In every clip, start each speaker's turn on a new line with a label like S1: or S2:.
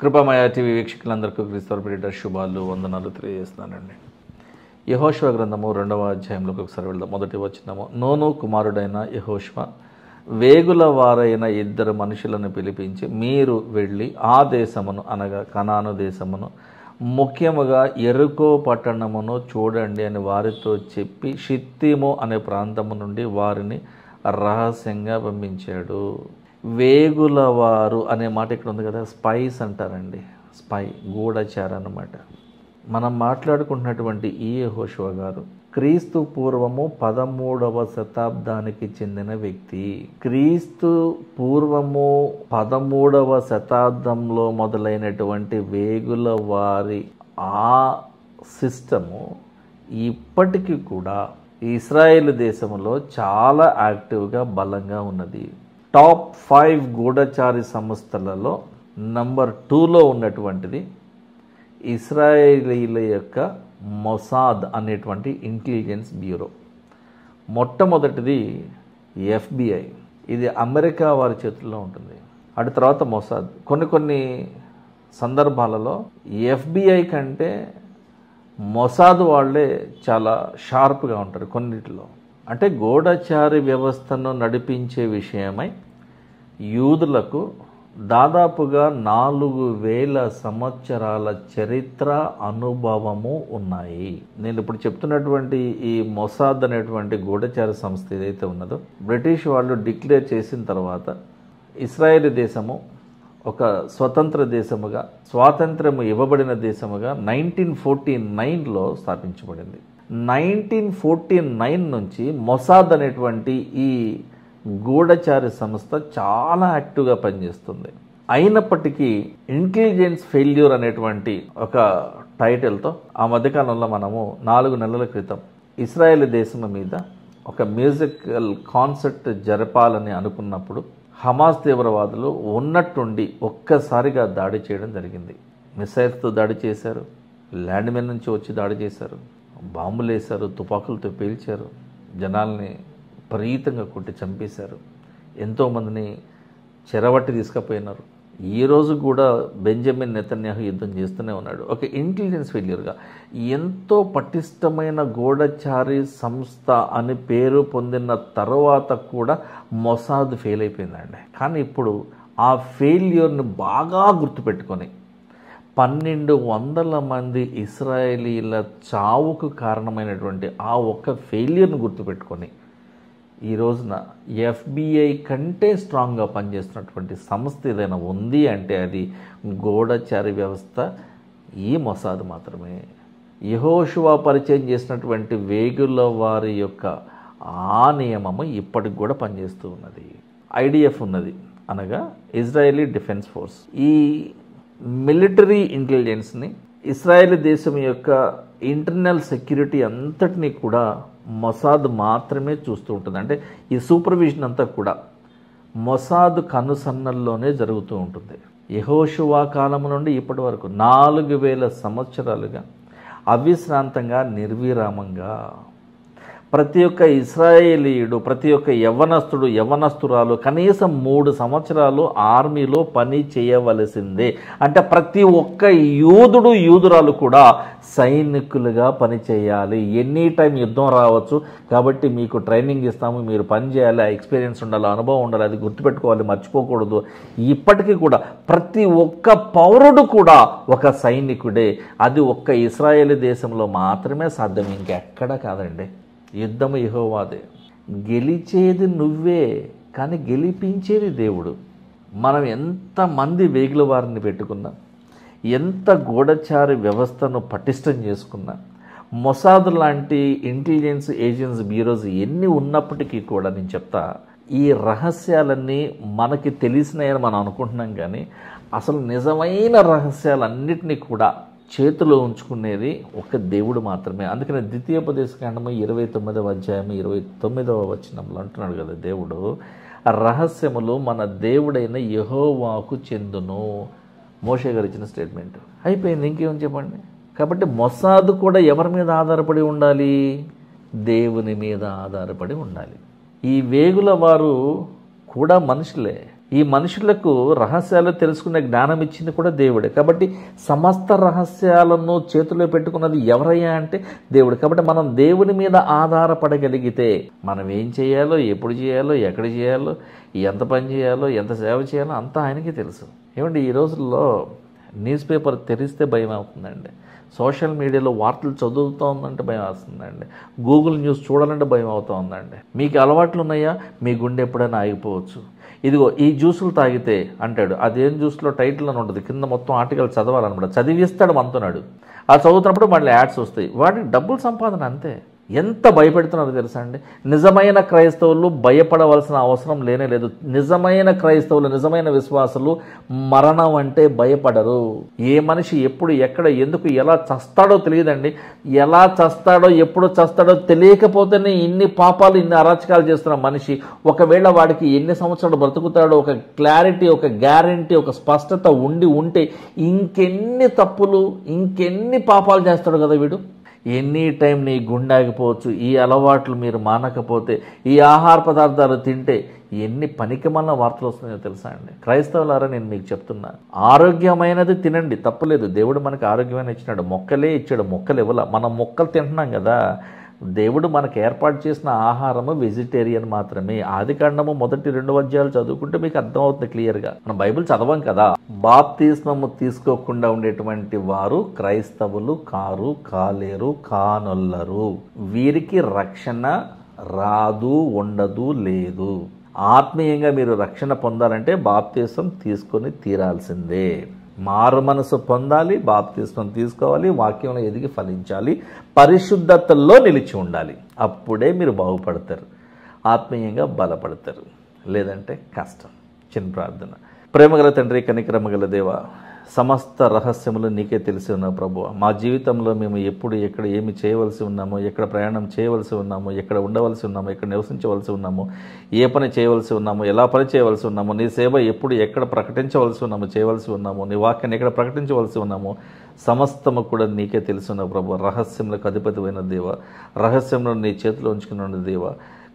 S1: కృపామయ TV వీక్షకులందరికీ క్రీస్తు పేరిట శుభాలు వందనాలు తెలియజేస్తున్నానండి. యెహోషువ గ్రంథము 2వ అధ్యాయంలోకి ఒకసారి వెళ్దాం. మొదటి వచనము, నూను కుమారుడైన యెహోషువ వేగుల వారైన 2 మనుషులను పిలిపించి, మీరు వెళ్ళి ఆ దేశమును అనగా కనాను దేశమును ముఖ్యముగా యెరికో పట్టణమును చూడండి అని వారితో చెప్పి షిత్తీము అనే ప్రాంతము నుండి వారిని రహస్యంగా పంపించాడు. వేగులవారు అనే మాట ఇక్కడ ఉంది కదా, స్పైస్ అంటారండి. స్పై, గూఢచారి అన్నమాట. మనం మాట్లాడుకుంటున్నటువంటి ఈ యెహోషువ గారు క్రీస్తు పూర్వము 13వ శతాబ్దానికి చెందిన వ్యక్తి. క్రీస్తు పూర్వము 13వ శతాబ్దంలో మొదలైనటువంటి వేగుల వారి ఆ సిస్టము ఇప్పటికీ కూడా ఇశ్రాయేలు దేశంలో చాలా యాక్టివ్గా బలంగా ఉన్నది. టాప్ 5 గూఢచారి సంస్థలలో నంబర్ 2లో ఉన్నటువంటిది ఇశ్రాయేలీల యొక్క మొసాద్ అనేటువంటి ఇంటెలిజెన్స్ బ్యూరో. మొట్టమొదటిది FBI, ఇది అమెరికా వారి చేతుల్లో ఉంటుంది. అటు తర్వాత మొసాద్. కొన్ని సందర్భాలలో FBI కంటే మొసాద్ వాళ్ళే చాలా షార్ప్గా ఉంటారు కొన్నిటిలో. అంటే గూఢచారి వ్యవస్థను నడిపించే విషయమై యూదులకు దాదాపుగా 4000 సంవత్సరాల చరిత్ర అనుభవము ఉన్నాయి. నేను ఇప్పుడు చెప్తున్నటువంటి ఈ మొసాద్ అనేటువంటి గూఢచార సంస్థ ఏదైతే ఉన్నదో, బ్రిటిష్ వాళ్ళు డిక్లేర్ చేసిన తర్వాత ఇశ్రాయేల్ దేశము ఒక స్వతంత్ర దేశముగా, స్వాతంత్ర్యము ఇవ్వబడిన దేశముగా 1949లో స్థాపించబడింది. 1949 నుంచి మొసాద్ అనేటువంటి ఈ గూఢచారి సంస్థ చాలా యాక్టివ్గా పనిచేస్తుంది. అయినప్పటికీ ఇంటెలిజెన్స్ ఫెయిల్యూర్ అనేటువంటి ఒక టైటిల్తో ఆ మధ్యకాలంలో మనము 4 నెలల క్రితం ఇశ్రాయేల్ దేశం మీద ఒక మ్యూజికల్ కాన్సర్ట్ జరపాలని అనుకున్నప్పుడు హమాస్ తీవ్రవాదులు ఉన్నట్టుండి ఒక్కసారిగా దాడి చేయడం జరిగింది. మిసైల్స్తో దాడి చేశారు, ల్యాండ్ మైన్ నుంచి వచ్చి దాడి చేశారు, బాంబులు వేశారు, తుపాకులతో పేల్చారు, జనాల్ని విపరీతంగా కొట్టి చంపేశారు, ఎంతోమందిని చెరబట్టి తీసుకుపోయినారు. ఈరోజు కూడా బెంజమిన్ నెతన్యాహు యుద్ధం చేస్తూనే ఉన్నాడు. ఒక ఇంటెలిజెన్స్ ఫెయిల్యూర్గా ఎంతో పటిష్టమైన గూఢచారి సంస్థ అని పేరు పొందిన తర్వాత కూడా మొసాద్ ఫెయిల్ అయిపోయిందండి. కానీ ఇప్పుడు ఆ ఫెయిల్యూర్ని బాగా గుర్తుపెట్టుకొని 1200 మంది ఇశ్రాయేలీల చావుకు కారణమైనటువంటి ఆ ఒక్క ఫెయిల్యూర్ని గుర్తుపెట్టుకొని ఈ రోజున FBI కంటే స్ట్రాంగ్గా పనిచేస్తున్నటువంటి సంస్థ ఏదైనా ఉంది అంటే అది గూఢచారి వ్యవస్థ, ఈ మొసాద్ మాత్రమే. యెహోషువ పరిచయం చేసినటువంటి వేగుల వారి యొక్క ఆ నియమము ఇప్పటికి కూడా పనిచేస్తూ ఉన్నది. IDF ఉన్నది, అనగా ఇజ్రాయేలీ డిఫెన్స్ ఫోర్స్. ఈ మిలిటరీ ఇంటెలిజెన్స్ని, ఇశ్రాయేల్ దేశం యొక్క ఇంటర్నల్ సెక్యూరిటీ అంతటినీ కూడా మొసాద్ మాత్రమే చూస్తూ ఉంటుంది. అంటే ఈ సూపర్విజన్ అంతా కూడా మొసాద్ కనుసన్నల్లోనే జరుగుతూ ఉంటుంది. యెహోషువ కాలం నుండి ఇప్పటి వరకు 4000 సంవత్సరాలుగా అవిశ్రాంతంగా నిర్విరామంగా ప్రతి ఒక్క ఇశ్రాయేలీయుడు, ప్రతి ఒక్క యవ్వనస్తురాలు కనీసం 3 సంవత్సరాలు ఆర్మీలో పని చేయవలసిందే. అంటే ప్రతి ఒక్క యూదురాలు కూడా సైనికులుగా పనిచేయాలి. ఎనీ టైం యుద్ధం రావచ్చు కాబట్టి మీకు ట్రైనింగ్ ఇస్తాము, మీరు పని చేయాలి, ఆ ఎక్స్పీరియన్స్ ఉండాలి, అనుభవం ఉండాలి, అది గుర్తుపెట్టుకోవాలి, మర్చిపోకూడదు. ఇప్పటికీ కూడా ప్రతి ఒక్క పౌరుడు కూడా ఒక సైనికుడే. అది ఒక్క ఇశ్రాయేల్ దేశంలో మాత్రమే సాధ్యం, ఇంకెక్కడా కాదండి. యుద్ధము యెహోవాదే, గెలిచేది నువ్వే కానీ గెలిపించేది దేవుడు. మనం ఎంతమంది వేగుల వారిని పెట్టుకున్నా, ఎంత గూఢచారి వ్యవస్థను పటిష్టం చేసుకున్నా, మొసాద్ లాంటి ఇంటెలిజెన్స్ ఏజెన్స్ బ్యూరోస్ ఎన్ని ఉన్నప్పటికీ కూడా నేను చెప్తా, ఈ రహస్యాలన్నీ మనకి తెలిసినాయని మనం అనుకుంటున్నాం. కానీ అసలు నిజమైన రహస్యాలన్నిటినీ కూడా చేతిలో ఉంచుకునేది ఒక దేవుడు మాత్రమే. అందుకని ద్వితీయోపదేశకాండము 29వ అధ్యాయం 29వ వచనంలో అంటున్నాడు కదా దేవుడు, రహస్యములు మన దేవుడైన యెహోవాకు చెందును. మోషే గారు ఇచ్చిన స్టేట్మెంట్ అయిపోయింది, ఇంకేం చెప్పండి. కాబట్టి మొసాద్ కూడా ఎవరి మీద ఆధారపడి ఉండాలి? దేవుని మీద ఆధారపడి ఉండాలి. ఈ వేగుల వారు కూడా మనుషులే, ఈ మనుషులకు రహస్యాలు తెలుసుకునే జ్ఞానం ఇచ్చింది కూడా దేవుడే. కాబట్టి సమస్త రహస్యాలను చేతిలో పెట్టుకున్నది ఎవరయ్యా అంటే దేవుడు. కాబట్టి మనం దేవుని మీద ఆధారపడగలిగితే మనం ఏం చేయాలో, ఎప్పుడు చేయాలో, ఎక్కడ చేయాలో, ఎంత పని చేయాలో, ఎంత సేవ చేయాలో అంతా ఆయనకి తెలుసు. ఏమండి, ఈ రోజుల్లో న్యూస్ పేపర్ తెరిస్తే భయం అవుతుందండి. సోషల్ మీడియాలో వార్తలు చదువుతూ ఉందంటే భయం వస్తుందండి. గూగుల్ న్యూస్ చూడాలంటే భయం అవుతూ ఉందండి. మీకు అలవాట్లు ఉన్నాయా? మీ గుండె ఎప్పుడైనా ఆగిపోవచ్చు. ఇదిగో ఈ జ్యూసులు తాగితే అంటాడు, అదేం జ్యూస్లో టైటిల్ అని ఉంటుంది, కింద మొత్తం ఆర్టికల్ చదవాలన్నమాట. చదివిస్తాడు మనతోనాడు. ఆ చదువుతున్నప్పుడు మళ్ళీ యాడ్స్ వస్తాయి. వాటికి డబ్బులు సంపాదన అంతే. ఎంత భయపెడుతున్నారో తెలుసా అండి. నిజమైన క్రైస్తవులు భయపడవలసిన అవసరం లేనే లేదు. నిజమైన క్రైస్తవులు, నిజమైన విశ్వాసులు మరణం అంటే భయపడరు. ఏ మనిషి ఎప్పుడు, ఎక్కడ, ఎందుకు, ఎలా చస్తాడో తెలియదండి. ఎలా చస్తాడో, ఎప్పుడు చస్తాడో తెలియకపోతేనే ఇన్ని పాపాలు, ఇన్ని అరాచకాలు చేస్తున్న మనిషి ఒకవేళ వాడికి ఎన్ని సంవత్సరాలు బ్రతుకుతాడో ఒక క్లారిటీ, ఒక గ్యారంటీ, ఒక స్పష్టత ఉంటే ఇంకెన్ని తప్పులు, ఇంకెన్ని పాపాలు చేస్తాడు కదా వీడు. ఎనీ టైం నీ గుండె ఆగిపోవచ్చు. ఈ అలవాట్లు మీరు మానకపోతే, ఈ ఆహార పదార్థాలు తింటే ఎన్ని పనికిమాలిన వార్తలు వస్తున్నాయో తెలుసా అండి. క్రైస్తవులారా, నేను మీకు చెప్తున్నా, ఆరోగ్యమైనది తినండి, తప్పులేదు. దేవుడు మనకు ఆరోగ్యమైన ఇచ్చినాడు, మొక్కలే ఇచ్చాడు, మొక్కలు ఇవ్వాల. మనం మొక్కలు తింటున్నాం కదా. దేవుడు మనకు ఏర్పాటు చేసిన ఆహారము వెజిటేరియన్ మాత్రమే. ఆదికాండము 1-2 అధ్యాయాలు చదువుకుంటే మీకు అర్థమవుతుంది క్లియర్గా. మనం బైబిల్ చదవం కదా. బాప్తిస్మము తీసుకోకుండా ఉండేటువంటి వారు క్రైస్తవులు కారు, కాలేరు, కానొల్లరు. వీరికి రక్షణ రాదు, ఉండదు, లేదు. ఆత్మీయంగా మీరు రక్షణ పొందాలంటే బాప్తిస్మం తీసుకొని తీరాల్సిందే. మారు మనసు పొందాలి, బాప్తిస్మం తీసుకోవాలి, వాక్యంలో ఎదిగి ఫలించాలి, పరిశుద్ధతల్లో నిలిచి ఉండాలి. అప్పుడే మీరు బాగుపడతారు, ఆత్మీయంగా బలపడతారు. లేదంటే కష్టం. చిన్న ప్రార్థన. ప్రేమగల తండ్రి, కనికరమగల దేవా, సమస్త రహస్యములు నీకే తెలిసి ఉన్నావు ప్రభువా. మా జీవితంలో మేము ఎప్పుడు, ఎక్కడ ఏమి చేయవలసి ఉన్నామో, ఎక్కడ ప్రయాణం చేయవలసి ఉన్నామో, ఎక్కడ ఉండవలసి ఉన్నామో, ఎక్కడ నివసించవలసి ఉన్నామో, ఏ పని చేయవలసి ఉన్నామో, ఎలా పని చేయవలసి ఉన్నామో, నీ సేవ ఎప్పుడు, ఎక్కడ ప్రకటించవలసి ఉన్నామో, చేయవలసి ఉన్నామో, నీ వాక్యాన్ని ఎక్కడ ప్రకటించవలసి ఉన్నామో సమస్తము కూడా నీకే తెలిసి ఉన్నావు ప్రభు. రహస్యములకు అధిపతివైన దేవ, రహస్యములను నీ చేతిలో ఉంచుకున్న దేవ,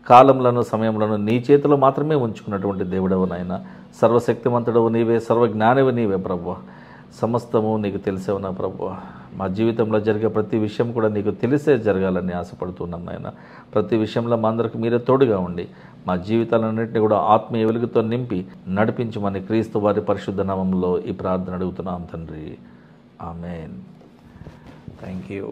S1: కాలంలోను సమయంలోను నీ చేతిలో మాత్రమే ఉంచుకున్నటువంటి దేవుడవు నాయన. సర్వశక్తిమంతుడవు నీవే, సర్వజ్ఞానివి నీవే ప్రభువా. సమస్తము నీకు తెలిసే ఉన్నా ప్రభువా. మా జీవితంలో జరిగే ప్రతి విషయం కూడా నీకు తెలిసే జరగాలని ఆశపడుతున్నాం నాయన. ప్రతి విషయంలో మా అందరికి మీరే తోడుగా ఉండి మా జీవితాలన్నింటినీ కూడా ఆత్మీయ వెలుగుతో నింపి నడిపించమని క్రీస్తు వారి పరిశుద్ధ నామములో ఈ ప్రార్థన అడుగుతున్నాం తండ్రి. ఆమేన్. Thank you.